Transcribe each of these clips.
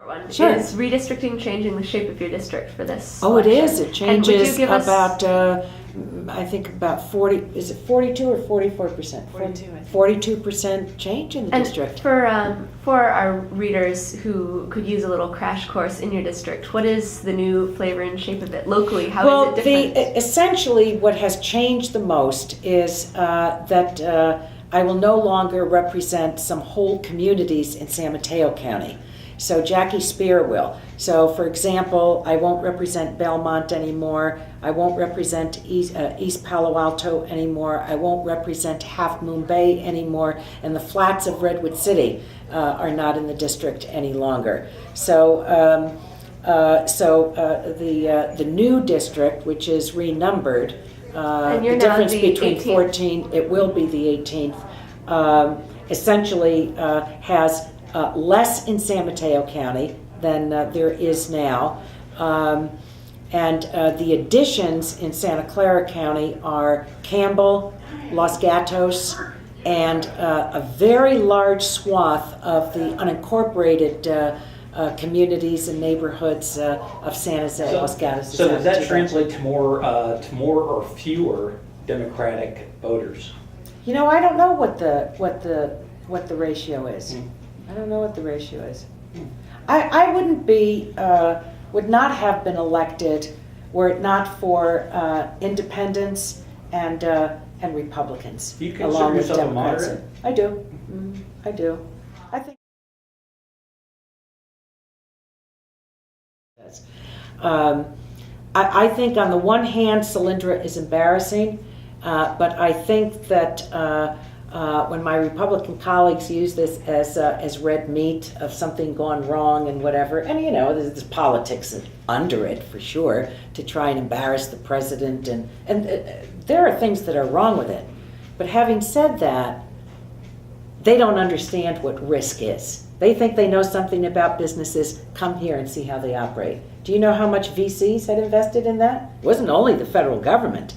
One. Sure. Is redistricting changing the shape of your district for this Oh, it election? is. It changes give us- about, I think about 40, is it 42 or 44%? 42, I think. 42% change in the And district. for our readers who could use a little crash course in your district, what is the new flavor and shape of it locally? How is it different? Essentially what has changed the most is that I will no longer represent some whole communities in San Mateo County. So Jackie Spear will. So for example, I won't represent Belmont anymore. I won't represent East Palo Alto anymore. I won't represent Half Moon Bay anymore. And the flats of Redwood City are not in the district any longer. So the new district, which is renumbered, And you're the now difference the between 18th. 14, it will be the 18th, essentially has less in San Mateo County than there is now. And the additions in Santa Clara County are Campbell, Los Gatos, and a very large swath of the unincorporated communities and neighborhoods of San Jose, Los Gatos. So does that translate to more or fewer Democratic voters? You know, I don't know what the ratio is. I don't know what the ratio is. I wouldn't be, would not have been elected were it not for independents and Republicans. Do you consider along with yourself a Democrats. moderate? I do. I do. I think. I think on the one hand, Solyndra is embarrassing, but I think that when my Republican colleagues use this as red meat of something gone wrong and whatever, and you know, there's politics under it for sure to try and embarrass the president, and there are things that are wrong with it. But having said that, they don't understand what risk is. They think they know something about businesses. Come here and see how they operate. Do you know how much VCs had invested in that? It wasn't only the federal government.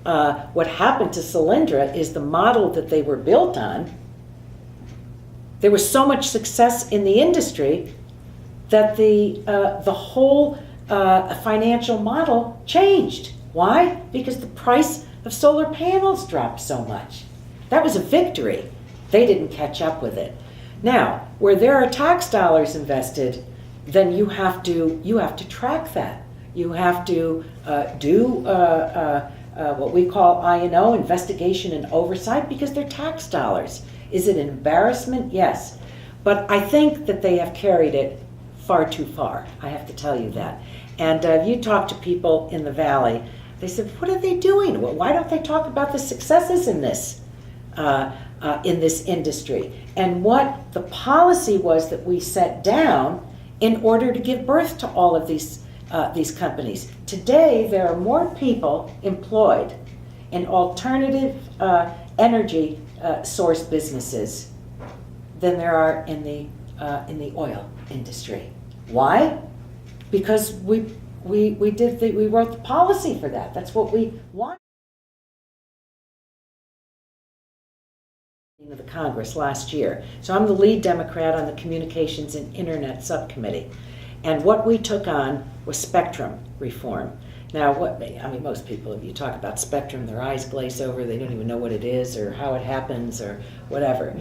What happened to Solyndra is the model that they were built on. There was so much success in the industry that the whole financial model changed. Why? Because the price of solar panels dropped so much. That was a victory. They didn't catch up with it. Now, where there are tax dollars invested, then you have to track that. You have to do what we call I&O, investigation and oversight, because they're tax dollars. Is it an embarrassment? Yes. But I think that they have carried it far too far. I have to tell you that. And you talk to people in the Valley, they said, what are they doing? Well, why don't they talk about the successes in this industry? And what the policy was that we set down in order to give birth to all of these companies. Today, there are more people employed in alternative energy source businesses than there are in the oil industry. Why? Because we wrote the policy for that. That's what we want. Of the Congress last year. So I'm the lead Democrat on the Communications and Internet Subcommittee. And what we took on was spectrum reform. Now, most people, if you talk about spectrum, their eyes glaze over, they don't even know what it is or how it happens or whatever.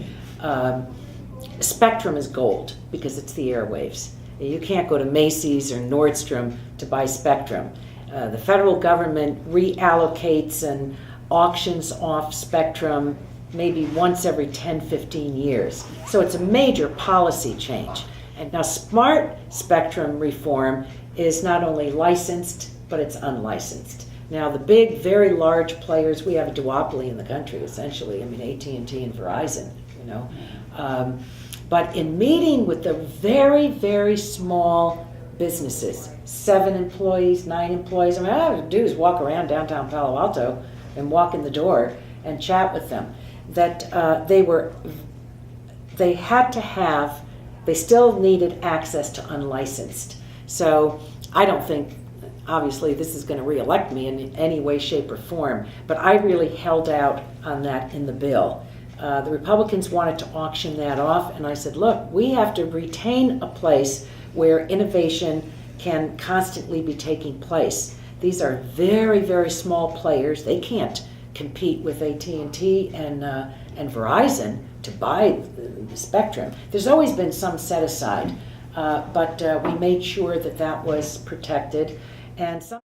Spectrum is gold because it's the airwaves. You can't go to Macy's or Nordstrom to buy spectrum. The federal government reallocates and auctions off spectrum maybe once every 10, 15 years. So it's a major policy change. And now smart spectrum reform is not only licensed, but it's unlicensed. Now the big, very large players, we have a duopoly in the country essentially. I mean, AT&T and Verizon, you know. But in meeting with the very, very small businesses, 7 employees, 9 employees, I mean, all I have to do is walk around downtown Palo Alto and walk in the door and chat with them. That they still needed access to unlicensed. So I don't think, obviously, this is going to reelect me in any way, shape, or form, but I really held out on that in the bill. The Republicans wanted to auction that off, and I said, look, we have to retain a place where innovation can constantly be taking place. These are very, very small players. They can't compete with AT&T and Verizon to buy the spectrum. There's always been some set aside, but we made sure that that was protected. And some